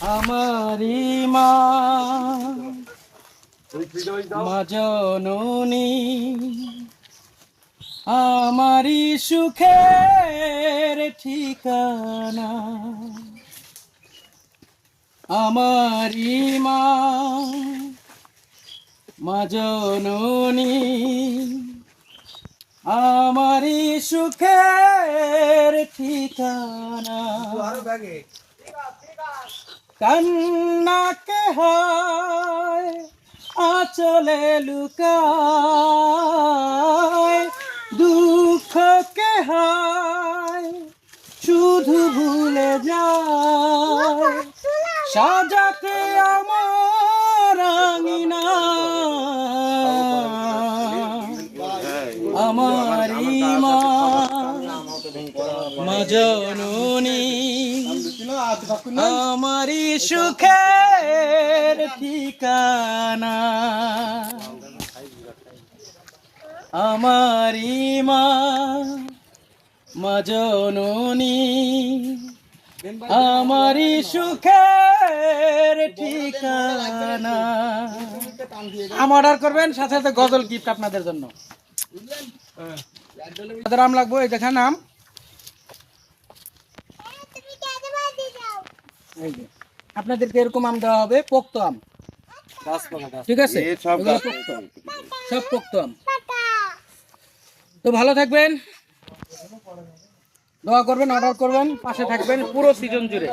আমারি মা মা জননী আমারি সুখের ঠিকানা আমারি মা মা জননী আমারি সুখের ঠিকানা কান্নাকে হয় আঁচলে লুকায় দুঃখকে হয় শুধু ভুলে যায় সাজাতে আমার আঙিনা আমারি মা মা জননী আমারি সুখের ঠিকানা আমারি মা মা জননী আমারি সুখের ঠিকানা। অর্ডার করবেন, সাথে সাথে গজল গিফট আপনাদের জন্য। আম লাগবো, এই দেখেন আম, আপনাদেরকে এরকম আম দেওয়া হবে, পোক্ত আম, ঠিক আছে? সব পোক্ত আম। তো ভালো থাকবেন, দোয়া করবেন, অর্ডার করবেন, পাশে থাকবেন পুরো সিজন জুড়ে।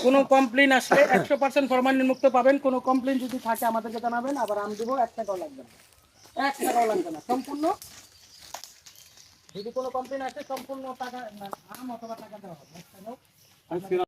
কোনো কমপ্লেন আসলে 100% ফরমালিন মুক্ত পাবেন। কোনো কমপ্লেন যদি থাকে আমাদেরকে জানাবেন, আবার আম দেবো, 1 টাকাও লাগবে না, 1 টাকাও লাগবে না, সম্পূর্ণ। যদি কোনো কমপ্লেন আসে সম্পূর্ণ টাকা আম অথবা টাকা দেওয়া হবে।